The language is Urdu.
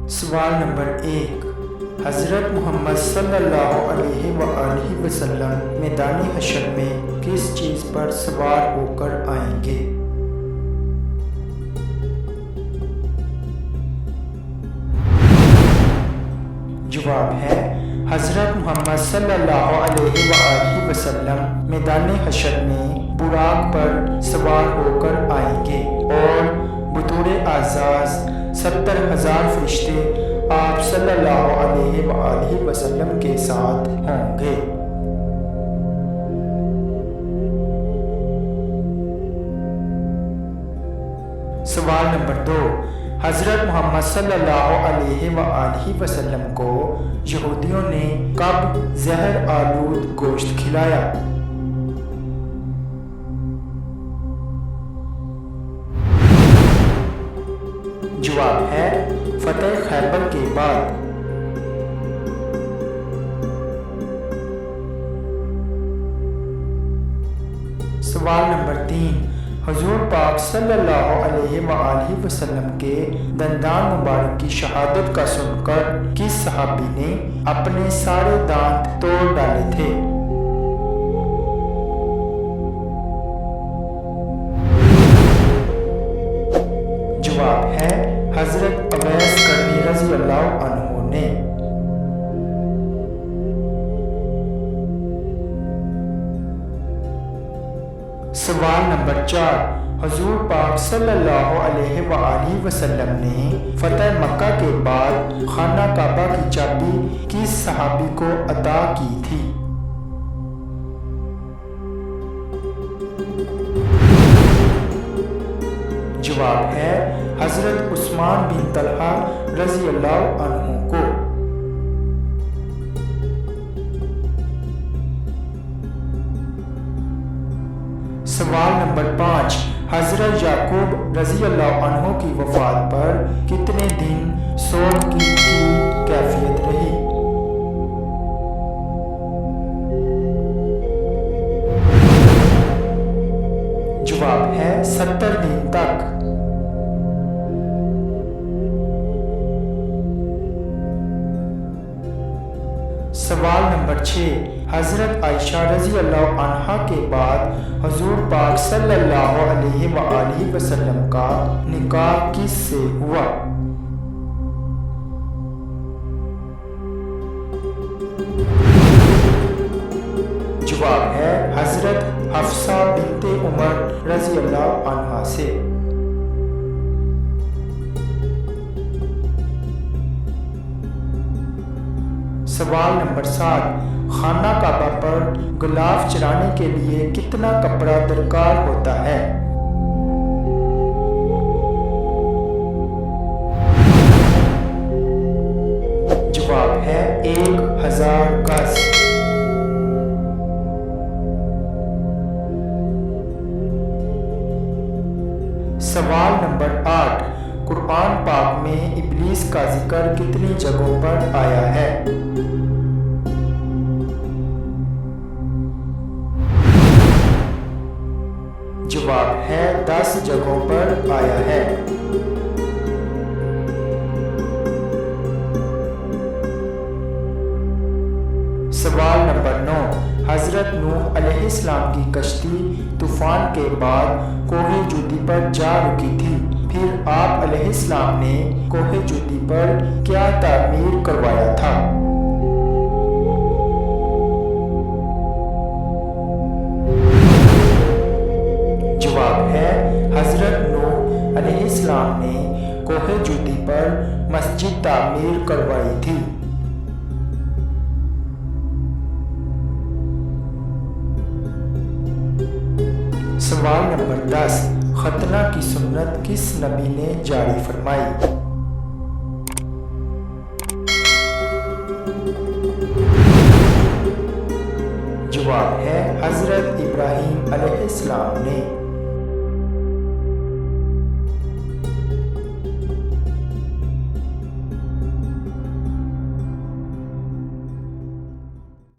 سوال نمبر 1، حضرت محمد صلی اللہ علیہ وآلہ وسلم میدان حشر میں کس چیز پر سوار ہو کر آئیں گے؟ جواب ہے حضرت محمد صلی اللہ علیہ وآلہ وسلم میدان حشر میں براق پر سوار ہو کر آئیں گے اور بطور اعزاز 70,000 فرشتے آپ صلی اللہ علیہ وآلہ وسلم کے ساتھ ہوں گے۔ سوال نمبر 2، حضرت محمد صلی اللہ علیہ وآلہ وسلم کو یہودیوں نے کب زہر آلود گوشت کھلایا؟ جواب ہے فتح خیبر کے بعد۔ سوال نمبر 3، حضور پاک صلی اللہ علیہ وآلہ وسلم کے دندان مبارک کی شہادت کا سن کر کس صحابی نے اپنے سارے دانت توڑ ڈالے تھے؟ جواب ہے حضرت اویس کرنی رضی اللہ عنہ نے۔ سوال نمبر 4، حضور پاک صلی اللہ علیہ وآلہ وسلم نے فتح مکہ کے بعد خانہ کعبہ کی چابی کس صحابی کو عطا کی تھی؟ جواب ہے حضرت عثمان بن طلحہ رضی اللہ عنہ کو۔ سوال نمبر 5، حضرت یعقوب رضی اللہ عنہ کی وفات پر کتنے دن صوم کی کیفیت رہی؟ جواب ہے 70 دن تک۔ سوال نمبر 6، حضرت عائشہ رضی اللہ عنہا کے بعد حضور پاک صلی اللہ علیہ وآلہ وسلم کا نکاح کس سے ہوا؟ جواب ہے حضرت حفصہ بنت عمر رضی اللہ عنہا سے۔ سوال نمبر 7، خانہ کعبہ پر غلاف چرانے کے لیے کتنا کپڑا درکار ہوتا ہے؟ جواب ہے 1000 گز۔ سوال نمبر 8، قرآن پاک میں ابلیس کا ذکر کتنی جگہوں پر آیا ہے؟ جواب ہے 10 جگہوں پر آیا ہے۔ سوال نمبر 9، حضرت نوح علیہ السلام کی کشتی طوفان کے بعد کوہ جودی پر جا رکی تھی، پھر آپ علیہ السلام نے کوہ جودی پر کیا تعمیر کروایا تھا؟ جواب ہے حضرت نوح علیہ السلام نے کوہ جودی پر مسجد تعمیر کروائی تھی۔ سوال نمبر 10، ختنہ کی سنت کس نبی نے جاری فرمائی؟ جواب ہے حضرت ابراہیم علیہ السلام نے۔